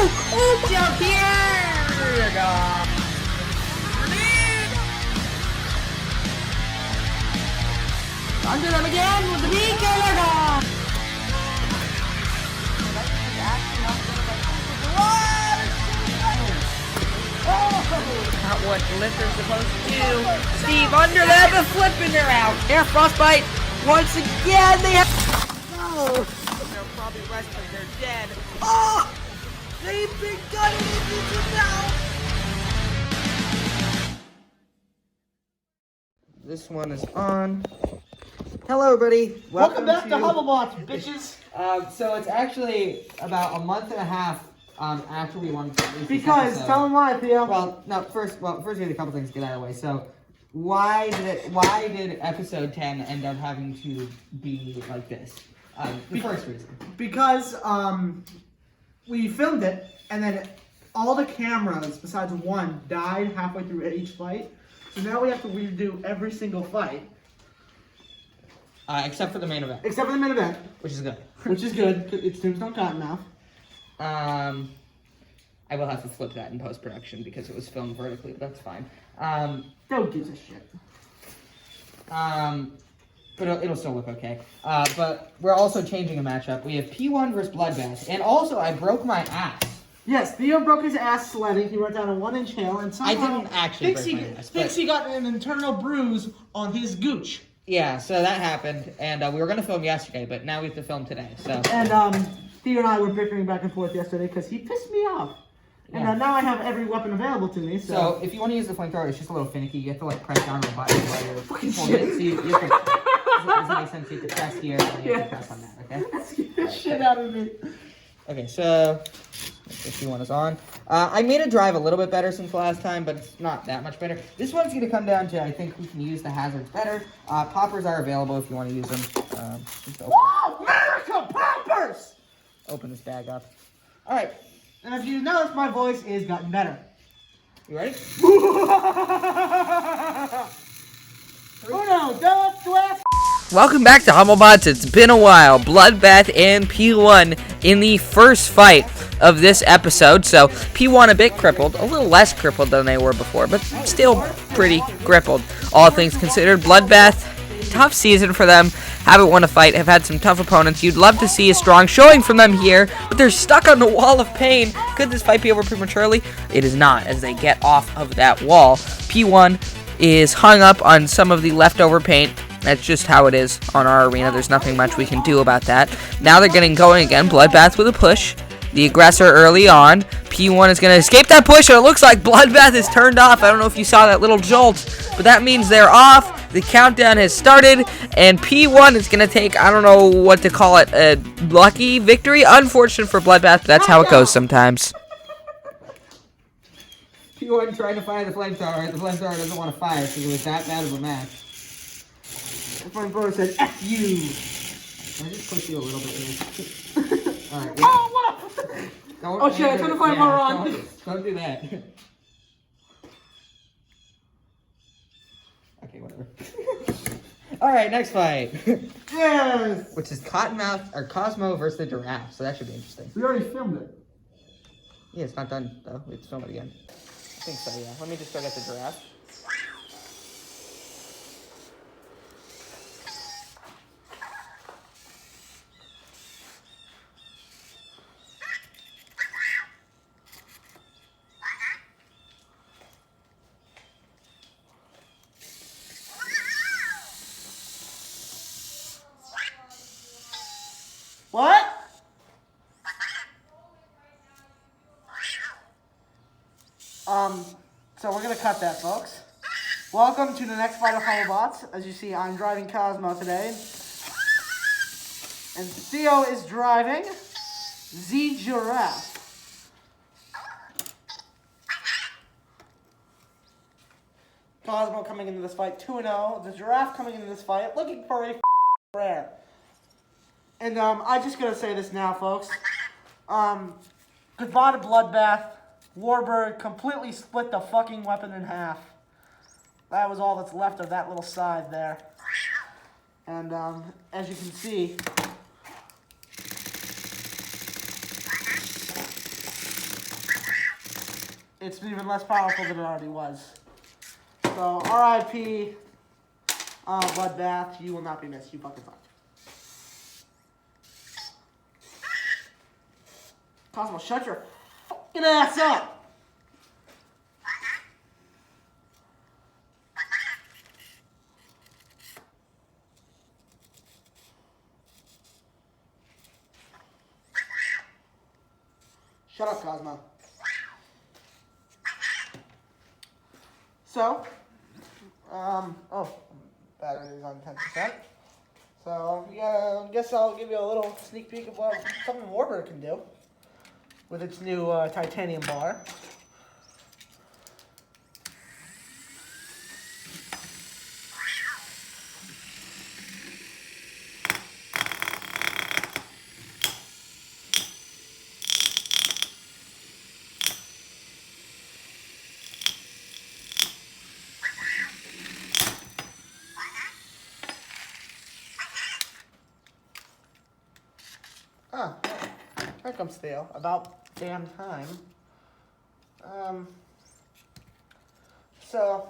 Oh, jump here! There you go. Under them again with the big killer dog. Not what Limpet's supposed to do. Steve, under them, the flipping her out. Air frostbite. Once again, they have. Oh, they're probably resting. They're dead. Oh, they've been gutted into now. This one is on. Hello, everybody. Welcome back to Hummelbots, bitches. So it's actually about a month and a half after we wanted to release Because, this tell them why, Theo. Well, no, first we have a couple things to get out of the way. So, why did episode 10 end up having to be like this? First reason. Because, we filmed it, and then all the cameras, besides one, died halfway through each fight. So now we have to redo every single fight. Except for the main event. Except for the main event. Which is good. Which is good. It's Tombstone and Cottonmouth. I will have to flip that in post-production because it was filmed vertically, but that's fine. Don't give a shit. But it'll still look okay. But we're also changing a matchup. We have P1 versus Bloodbath. And also, I broke my ass. Yes, Theo broke his ass sledding. He went down a 1-inch hill, and somehow I didn't actually break my ass. Thinks he got an internal bruise on his gooch. Yeah, so that happened, and we were going to film yesterday, but now we have to film today, so... And, Theo and I were bickering back and forth yesterday because he pissed me off. And now I have every weapon available to me, so... So, if you want to use the flamethrower, it's just a little finicky. You have to, like, press down on the button while you're holding it. So you have to... Does that make sense? You have to press here, and then you have to press on that, okay? Let's get the shit out of me. Okay, so... If you want is on. I made a drive a little bit better since last time, but it's not that much better. This one's going to come down to, I think, who can use the hazards better. Poppers are available if you want to use them. Whoa! America! Poppers! Open this bag up. Alright. And if you notice, my voice is gotten better. You ready? Uno, dos, tres. Welcome back to Hummelbots. It's been a while. Bloodbath and P1 in the first fight of this episode. So P1 a bit crippled, a little less crippled than they were before, but still pretty crippled. All things considered, Bloodbath, tough season for them. Haven't won a fight, have had some tough opponents. You'd love to see a strong showing from them here, but they're stuck on the wall of pain. Could this fight be over prematurely? It is not, as they get off of that wall. P1 is hung up on some of the leftover paint. That's just how it is on our arena. There's nothing much we can do about that. Now they're getting going again. Bloodbath with a push. The aggressor early on. P1 is going to escape that push, and it looks like Bloodbath is turned off. I don't know if you saw that little jolt, but that means they're off. The countdown has started, and P1 is going to take, I don't know what to call it, a lucky victory. Unfortunate for Bloodbath, but that's how it goes sometimes. P1 trying to fire the flamethrower. The flamethrower doesn't want to fire because it was that bad of a match. My brother said, F you. Can I just push you a little bit here? Alright. Oh, what up? Oh, shit, I tried to find more on. Don't do that. Okay, whatever. Alright, next fight. Yes! Which is Cottonmouth, or Cosmo versus the Giraffe, so that should be interesting. We already filmed it. Yeah, it's not done, though. We have to film it again. I think so, yeah. Let me just go get the Giraffe. What? So we're gonna cut that, folks. Welcome to the next fight of Hummelbots. As you see, I'm driving Cosmo today. And Theo is driving the Giraffe. Cosmo coming into this fight 2-0. The Giraffe coming into this fight looking for a rare. And I'm just gonna say this now, folks. Goodbye to Bloodbath. Warbird completely split the fucking weapon in half. That was all that's left of that little side there. And as you can see, it's even less powerful than it already was. So, R.I.P. Bloodbath, you will not be missed. You fucking suck. Cosmo, shut your fucking ass up! Shut up, Cosmo. So, battery's on 10%. So, yeah, I guess I'll give you a little sneak peek of what something Warbird can do with its new titanium bar. Ah, here comes Theo. About damn time. So...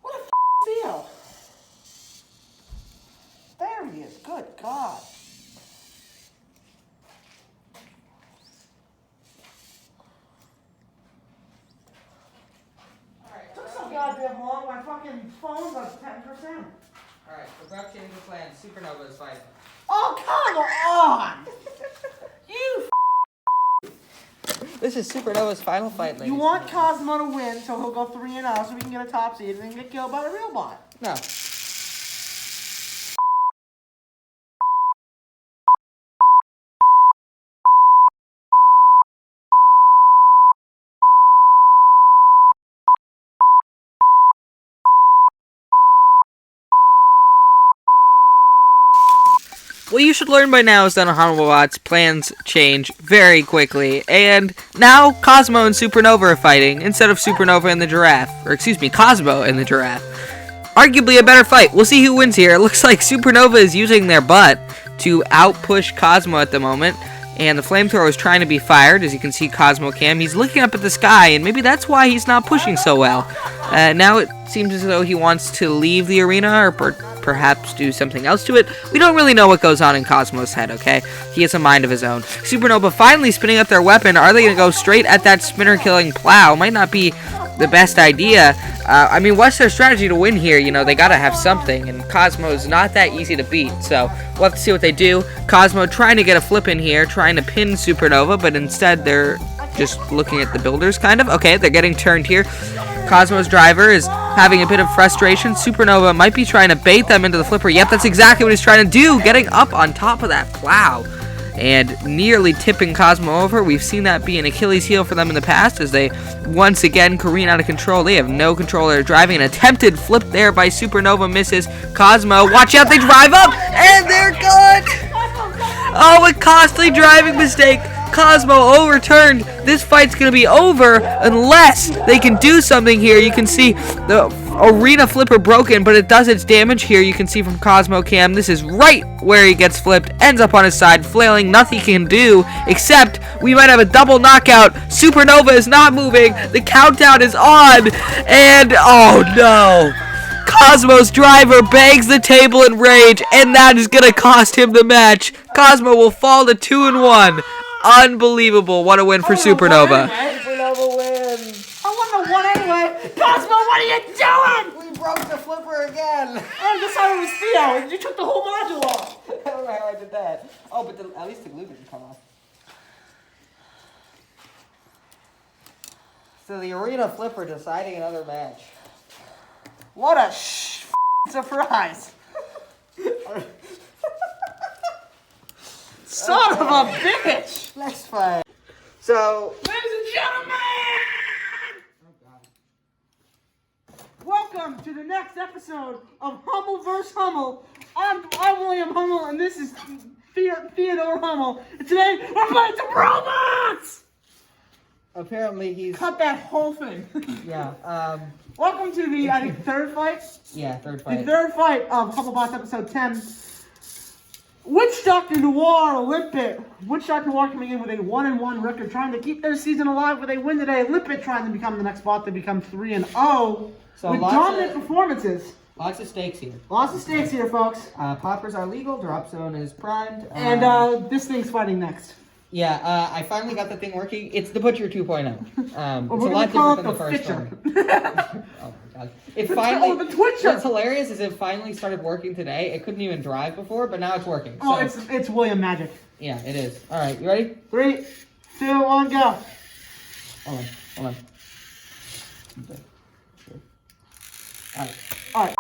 What a Theo! There he is. Good God. Goddamn long, my fucking phone's on 10%. Alright, without changing the plan, Supernova is fighting. Oh, come on! You This is Supernova's final fight, ladies. You want Cosmo to win, so he'll go 3-0 so we can get a top seed and then get killed by the real bot. No. What you should learn by now is that on Hummelbots, plans change very quickly, and now Cosmo and Supernova are fighting, instead of Supernova and the Giraffe. Or excuse me, Cosmo and the Giraffe. Arguably a better fight. We'll see who wins here. It looks like Supernova is using their butt to outpush Cosmo at the moment, and the flamethrower is trying to be fired. As you can see, Cosmo Cam, he's looking up at the sky, and maybe that's why he's not pushing so well. Now it seems as though he wants to leave the arena, or perhaps do something else to it. We don't really know what goes on in Cosmo's head, okay? He has a mind of his own. Supernova finally spinning up their weapon. Are they going to go straight at that spinner-killing plow? Might not be the best idea. I mean, what's their strategy to win here? You know, they gotta have something, and Cosmo's not that easy to beat, so we'll have to see what they do. Cosmo trying to get a flip in here, trying to pin Supernova, but instead they're just looking at the builders, kind of. Okay, they're getting turned here. Cosmo's driver is having a bit of frustration. Supernova might be trying to bait them into the flipper. Yep, that's exactly what he's trying to do, getting up on top of that plow and nearly tipping Cosmo over. We've seen that be an Achilles heel for them in the past as they once again careen out of control. They have no control. They're driving. An attempted flip there by Supernova misses. Cosmo, watch out, they drive up, and they're good! Oh, a costly driving mistake. Cosmo overturned. This fight's going to be over unless they can do something here. You can see the arena flipper broken, but it does its damage here. You can see from Cosmo Cam, this is right where he gets flipped, ends up on his side, flailing. Nothing he can do, except we might have a double knockout. Supernova is not moving. The countdown is on, and oh no. Cosmo's driver bangs the table in rage, and that is going to cost him the match. Cosmo will fall to 2-1. Unbelievable. What a win for Supernova. Supernova wins. I wouldn't have won anyway. Cosmo, what are you doing? We broke the flipper again. And this time it was Theo. You took the whole module off. I don't know how I did that. Oh, but at least the glue didn't come off. So the arena flipper deciding another match. What a surprise. Son of a bitch! Next fight. So, ladies and gentlemen! Welcome to the next episode of Hummel vs. Hummel. I'm William Hummel, and this is Theodore Hummel. And today, we're playing some robots! apparently he's... Cut that whole thing. Yeah, Welcome to the, I think, third fight? Yeah, third The fight. third fight of Hummelbots episode 10. Witch Doctor Noir, Limpet. Witch Doctor Noir coming in with a 1-1 record, trying to keep their season alive with a win today. Limpet trying to become the next bot to become 3-0. So with lots dominant of- performances. Lots of stakes here. Lots of stakes here, folks. Poppers are legal, drop zone is primed. And this thing's fighting next. Yeah, I finally got the thing working. It's the Butcher 2.0. Well, It's we're a lot gonna call different than it the first one. Fitcher. Oh my god. It finally... the Twitcher! What's hilarious is it finally started working today. It couldn't even drive before, but now it's working. Oh, So, it's William Magic. yeah, it is. Alright, you ready? 3, 2, 1, go. Hold on. Alright. Alright.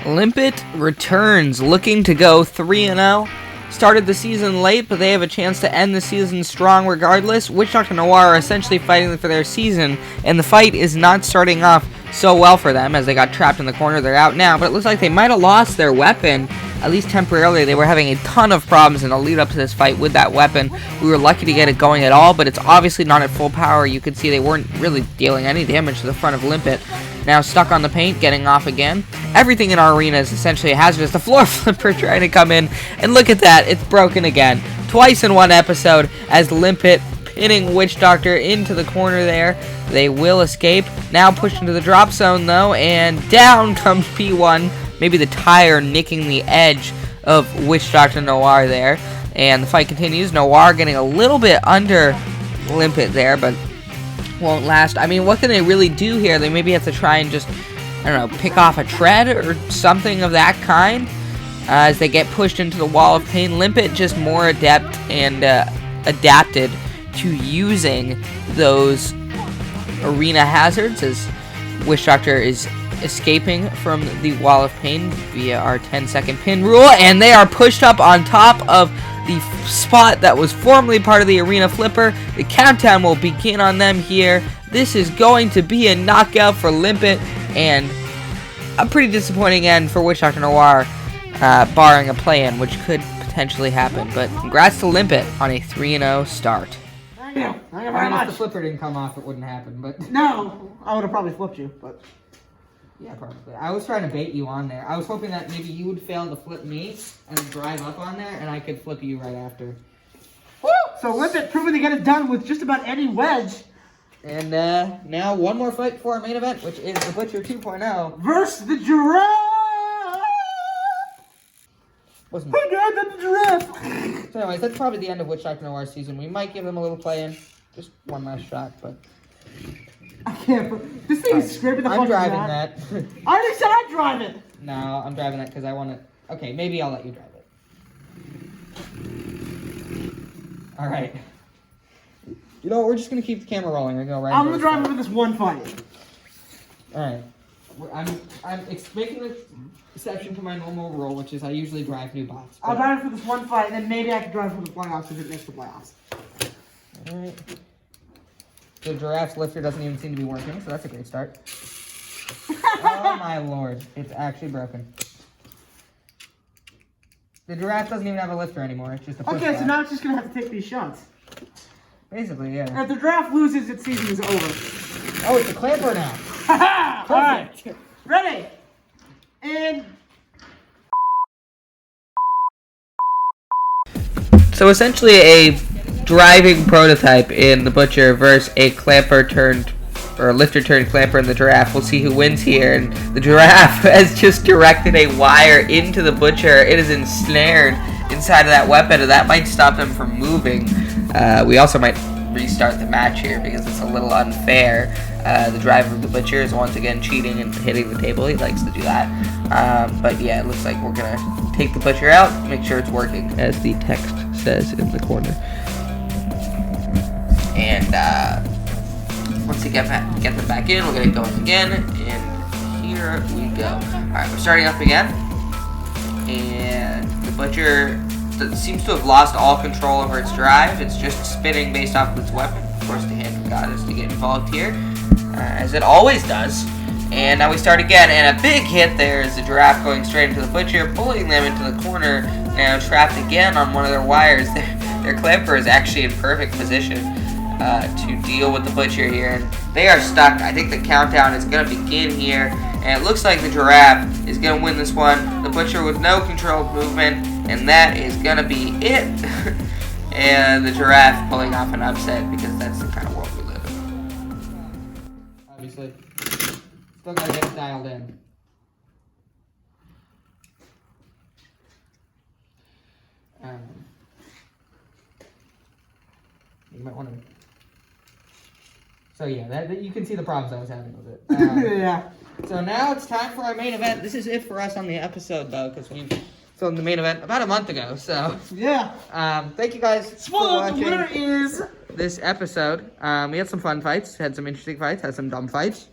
Limpet returns, looking to go 3-0. Started the season late, but they have a chance to end the season strong regardless. Witch Doctor Noir are essentially fighting for their season, and the fight is not starting off so well for them as they got trapped in the corner. They're out now, but it looks like they might have lost their weapon, at least temporarily. They were having a ton of problems in the lead up to this fight with that weapon. We were lucky to get it going at all, but it's obviously not at full power. You could see they weren't really dealing any damage to the front of Limpet. Now stuck on the paint, getting off again. Everything in our arena is essentially hazardous. The floor flipper trying to come in, and look at that, it's broken again. Twice in one episode as Limpet pinning Witch Doctor into the corner there. They will escape. Now pushed into the drop zone though, and down comes P1. Maybe the tire nicking the edge of Witch Doctor Noir there. And the fight continues. Noir getting a little bit under Limpet there, but won't last. I mean, what can they really do here? They maybe have to try and just, I don't know, pick off a tread or something of that kind as they get pushed into the wall of pain. Limpet just more adept and adapted to using those arena hazards as Witch Doctor is escaping from the wall of pain via our 10-second pin rule, and they are pushed up on top of the spot that was formerly part of the arena flipper. The countdown will begin on them here. This is going to be a knockout for Limpet, and a pretty disappointing end for Witch Doctor Noir, barring a play-in, which could potentially happen. But congrats to Limpet on a 3-0 start. Thank you. Thank you I very mean, if much. the flipper didn't come off, it wouldn't happen, but... No, I would have probably flipped you, but... Yeah, probably. I was trying to bait you on there. I was hoping that maybe you would fail to flip me and drive up on there, and I could flip you right after. Woo! So Limpet proving to get it done with just about any wedge. And now one more fight for our main event, which is the Butcher 2.0. Versus the Giraffe! Wasn't Oh god, that's the Giraffe! So anyways, that's probably the end of Witch Doctor Noir's season. We might give them a little play-in. Just one last shot, but... I can't. This thing is scraping the I'm fucking driving ground. that. I already said I'd drive it! No, I'm driving that because I want to... Okay, maybe I'll let you drive it. Alright. You know what, we're just going to keep the camera rolling. We're going to go right I'm into gonna this drive it for this one fight. Alright. I'm making an exception to my normal rule, which is I usually drive new bots. I'll drive it for this one fight, and then maybe I can drive it for the playoffs if it makes the playoffs. Alright. The Giraffe's lifter doesn't even seem to be working, so that's a great start. Oh my lord. It's actually broken. The Giraffe doesn't even have a lifter anymore. It's just a push Okay, so back. now it's just gonna have to take these shots. Basically, yeah. And if the Giraffe loses, its season is over. Oh, it's a clamper now. Haha! Alright. Ready? And... So essentially a driving prototype in the Butcher versus a clamper turned, or a lifter turned clamper in the Giraffe. We'll see who wins here. And the Giraffe has just directed a wire into the Butcher. It is ensnared inside of that weapon, and that might stop them from moving. We also might restart the match here because it's a little unfair. The driver of the Butcher is once again cheating and hitting the table. He likes to do that. But yeah, it looks like we're going to take the Butcher out, make sure it's working, as the text says in the corner. And once we get them back in, we'll get it going again. And here we go. Alright, we're starting up again. And the Butcher seems to have lost all control over its drive. It's just spinning based off of its weapon. Of course, the hand of God is to get involved here, as it always does. And now we start again, and a big hit there is the Giraffe going straight into the Butcher, pulling them into the corner. Now trapped again on one of their wires. Their clamper is actually in perfect position. to deal with the Butcher here. And they are stuck. I think the countdown is going to begin here. And it looks like the Giraffe is going to win this one. The Butcher with no controlled movement. And that is going to be it. And the Giraffe pulling off an upset because that's the kind of world we live in. Obviously. Still got to get it dialed in. You might want to. So yeah, that you can see the problems I was having with it. Yeah. So now it's time for our main event. This is it for us on the episode, though, because we filmed the main event about a month ago. So Yeah. thank you guys for Spoiler, the winner watching is... this episode. We had some fun fights, had some interesting fights, had some dumb fights,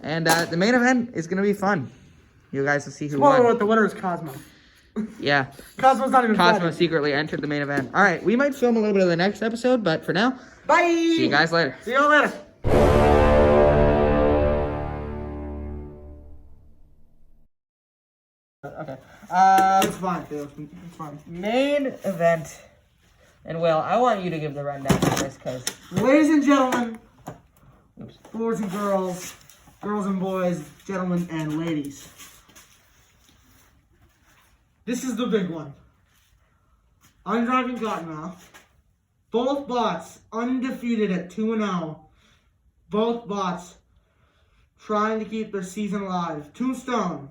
and the main event is gonna be fun. You guys will see who Spoiler, won. the winner is Cosmo. Yeah, Cosmo's not even Cosmo fighting. secretly entered the main event. All right, we might film a little bit of the next episode, but for now, Bye! see you guys later. See you later. Okay. It's fine, Theo. It's fine. Main event. And Will, I want you to give the rundown of this because. Ladies and gentlemen, Oops. boys and girls, girls and boys, gentlemen and ladies. This is the big one. I'm driving Cottonmouth. Both bots undefeated at 2-0. Both bots trying to keep their season alive. Tombstone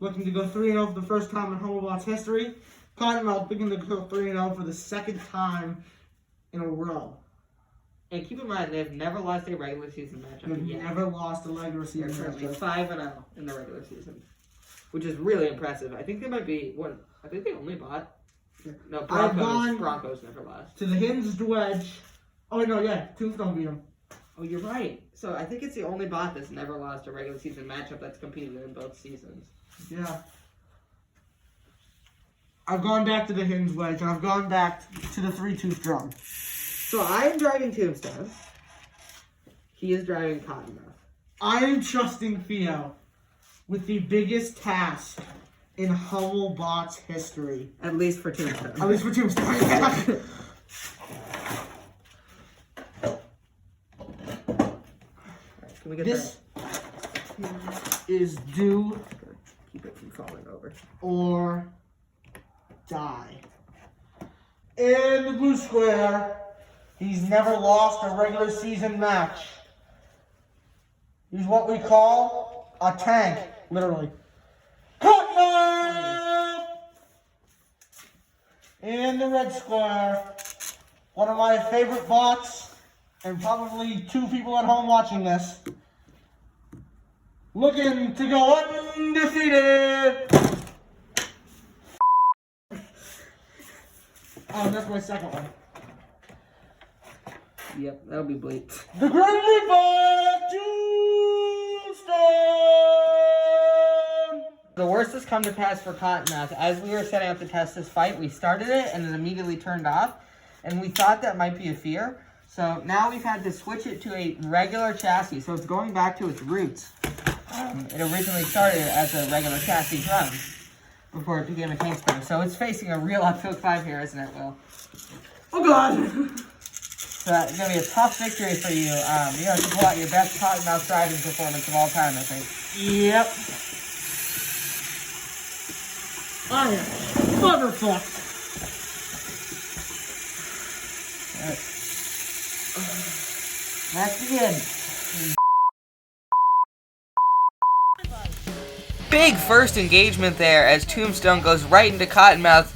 looking to go 3-0 for the first time in Hummelbots history. Cottonmouth looking to go 3-0 for the second time in a row. And keep in mind, they've never lost a regular season matchup They've yet. never lost a regular They're season currently matchup. 5-0 in the regular season, which is really impressive. I think they might be one. I think they only bought. No, gone- Broncos never lost. To the hinged wedge. Oh, wait, no, yeah. Tombstone beat him. Oh, you're right. So I think it's the only bot that's never lost a regular season matchup that's competed in both seasons. Yeah. I've gone back to the hinged wedge, and I've gone back to the three-tooth drum. So I am driving Tombstone. He is driving Cottonmouth. I am trusting Theo with the biggest task in Hummelbots history. At least for Tombstone. At least for Tombstone. Can we get This is do that? Keep it from falling over. or die. In the blue square, he's never lost a regular season match. He's what we call a tank, literally. Cottonmouth! In the red square, one of my favorite bots, and probably two people at home watching this, looking to go undefeated. Oh, that's my second one. Yep, that'll be bleeped. The Great Limpet Tombstone! The worst has come to pass for Cottonmouth. As we were setting up to test this fight, we started it and it immediately turned off. And we thought that might be a fear. So now we've had to switch it to a regular chassis. So it's going back to its roots. It originally started as a regular chassis drum before it became a tank spinner. So it's facing a real uphill climb here, isn't it, Will? Oh god! So that's going to be a tough victory for you. You have to pull out your best Cottonmouth driving performance of all time, I think. Yep. I am motherfucked. Let's begin. Big first engagement there as Tombstone goes right into Cottonmouth.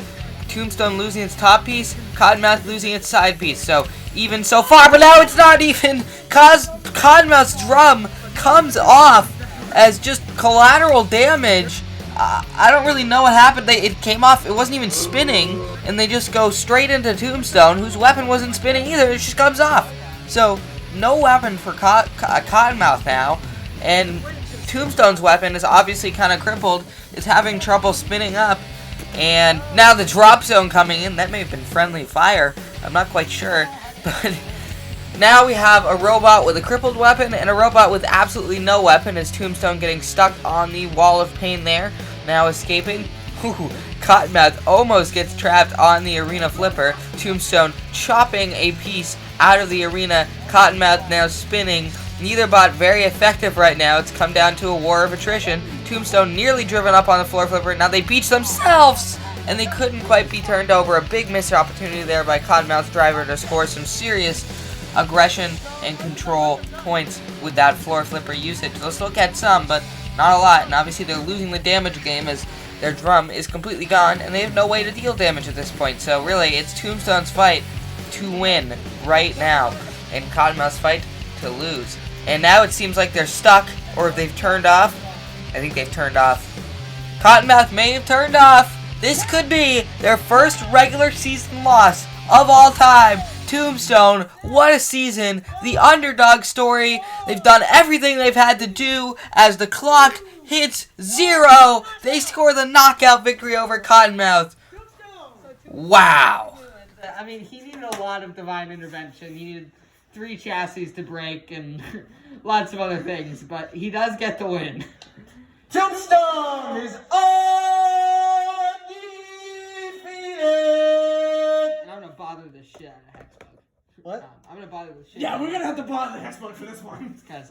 Tombstone losing its top piece, Cottonmouth losing its side piece. So even so far, but now it's not even. Cottonmouth's drum comes off as just collateral damage. I don't really know what happened. It came off, it wasn't even spinning, and they just go straight into Tombstone, whose weapon wasn't spinning either. It just comes off. So no weapon for Cottonmouth now, and Tombstone's weapon is obviously kind of crippled. It's having trouble spinning up. And now the drop zone coming in. That may have been friendly fire. I'm not quite sure. But now we have a robot with a crippled weapon and a robot with absolutely no weapon as Tombstone getting stuck on the wall of pain there. Now escaping. Ooh, Cottonmouth almost gets trapped on the arena flipper. Tombstone chopping a piece out of the arena. Cottonmouth now spinning. Neither bot very effective right now. It's come down to a war of attrition. Tombstone nearly driven up on the floor flipper. Now they beach themselves, and they couldn't quite be turned over. A big missed opportunity there by Cottonmouth's driver to score some serious aggression and control points with that floor flipper usage. They'll still get some, but not a lot. And obviously they're losing the damage game as their drum is completely gone, and they have no way to deal damage at this point. So really, it's Tombstone's fight to win right now, and Cottonmouth's fight to lose. And now it seems like they're stuck, or if they've turned off. I think they've turned off. Cottonmouth may have turned off. This could be their first regular season loss of all time. Tombstone, what a season. The underdog story. They've done everything they've had to do as the clock hits 0. They score the knockout victory over Cottonmouth. Wow. I mean, he needed a lot of divine intervention. He needed 3 chassis to break and lots of other things, but he does get the win. Tombstone is undefeated! And I'm gonna bother the shit out of Hexbug. What? I'm gonna bother the shit. Yeah, we're gonna have to bother the Hexbug for this one. Because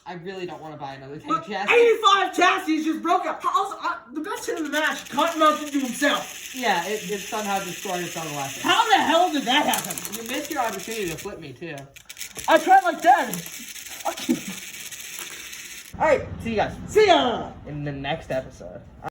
I really don't want to buy another tank chassis. 85 chassis just broke up. The best hit in the match, Cottonmouth into himself. Yeah, it somehow destroyed its own weapon. How the hell did that happen? You missed your opportunity to flip me too. I tried like that. Alright, see you guys. See ya! In the next episode.